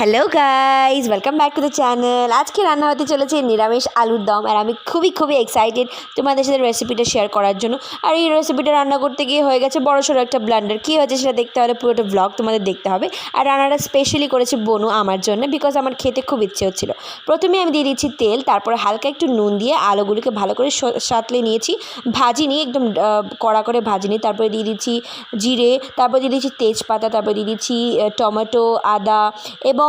Hello guys, welcome back to the channel. আজকে রান্না হতে চলেছে নিরামিষ আলুর দম। আর আমি খুবই এক্সাইটেড তোমাদের সাথে রেসিপিটা শেয়ার করার জন্য। আর এই রেসিপিটা রান্না করতে গিয়ে হয়ে গেছে বড়সড় একটা ব্লান্ডার। কী হয়েছে সেটা দেখতে হলে পুরোটা ব্লগ তোমাদের দেখতে হবে। আর রান্নাটা স্পেশালি করেছে বনু আমার জন্য, বিকজ আমার খেতে খুব ইচ্ছে হচ্ছিলো। প্রথমে আমি দিয়ে দিচ্ছি তেল, তারপরে হালকা একটু নুন দিয়ে আলুগুলিকে ভালো করে সাঁতলে নিয়েছি, ভাজিনি, একদম কড়া করে ভাজিনি। তারপরে দিয়ে দিচ্ছি জিরে, তারপরে দিয়ে দিচ্ছি তেজপাতা, তারপরে দিয়ে দিচ্ছি টমেটো, আদা এবং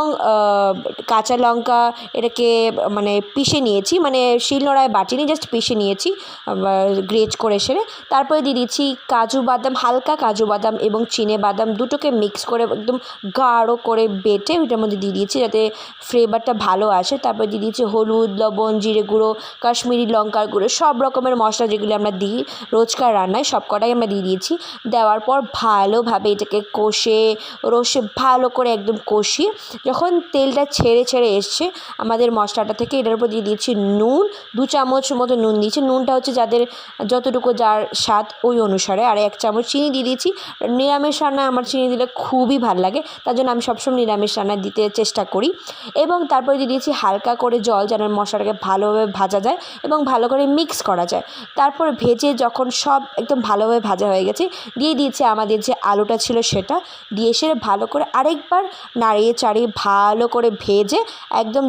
কাঁচা লঙ্কা। এটাকে মানে পিষে নিয়েছি, মানে শিলনোড়ায় বাটিনি, জাস্ট পিষে নিয়েছি গ্রেট করে সেরে। তারপরে দিয়ে দিচ্ছি কাজু বাদাম, হালকা কাজু বাদাম এবং চিনে বাদাম দুটোকে মিক্স করে একদম গাঢ় করে বেটে ওইটার মধ্যে দিয়ে দিয়েছি, যাতে ফ্লেভারটা ভালো আসে। তারপরে দিয়ে দিচ্ছি হলুদ, লবণ, জিরে গুঁড়ো, কাশ্মীরি লঙ্কার গুঁড়ো, সব রকমের মশলা যেগুলি আমরা দিই রোজকার রান্নায়, সব কটাই আমরা দিয়ে দিয়েছি। দেওয়ার পর ভালোভাবে এটাকে রসে ভালো করে একদম কষিয়ে যখন তেলটা ছেড়ে এসছে আমাদের মশলাটা থেকে, এটার উপর দিয়ে দিয়েছি নুন, 2 চামচ মতো নুন দিয়েছি। নুনটা হচ্ছে যাদের যতটুকু যার স্বাদ ওই অনুসারে। আর 1 চামচ চিনি দিয়ে দিয়েছি। নিরামিষ রান্নায় আমার চিনি দিলে খুবই ভালো লাগে, তার জন্য আমি সবসময় নিরামিষ রান্নায় দিতে চেষ্টা করি। এবং তারপরে দিয়ে দিয়েছি হালকা করে জল, যেন মশলাটাকে ভালোভাবে ভাজা যায় এবং ভালো করে মিক্স করা যায়। তারপর ভেজে যখন সব একদম ভালোভাবে ভাজা হয়ে গেছে, দিয়ে দিয়েছি আমাদের যে আলুটা ছিল সেটা দিয়ে সেটা ভালো করে আরেকবার নাড়িয়ে চাড়িয়ে ভালো করে ভেজে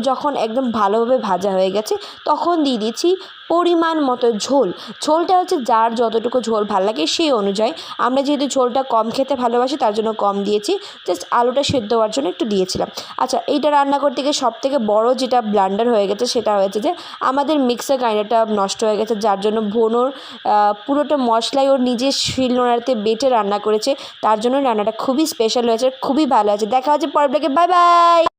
যখন একদম ভালোভাবে ভাজা হয়ে গেছে, তখন দিয়ে দিচ্ছি পরিমাণ মতো ঝোল। ঝোলটা হচ্ছে যার যতটুকু ঝোল ভালো লাগে সেই অনুযায়ী। আমরা যেহেতু ঝোলটা কম খেতে ভালোবাসি তার জন্য কম দিয়েছি, জাস্ট আলুটা সেদ্ধ হওয়ার জন্য একটু দিয়েছিলাম। আচ্ছা, এইটা রান্না করতে গিয়ে সবথেকে বড় যেটা ব্লান্ডার হয়ে গেছে সেটা হয়েছে যে আমাদের মিক্সার গ্রাইন্ডারটা নষ্ট হয়ে গেছে, যার জন্য ভনুর পুরোটা মশলাই ওর নিজের শিলনোড়াতে বেটে রান্না করেছে, তার জন্য রান্নাটা খুবই স্পেশাল হয়েছে, খুবই ভালো হয়েছে। দেখা হচ্ছে পরের ব্লগে, বাই বাই।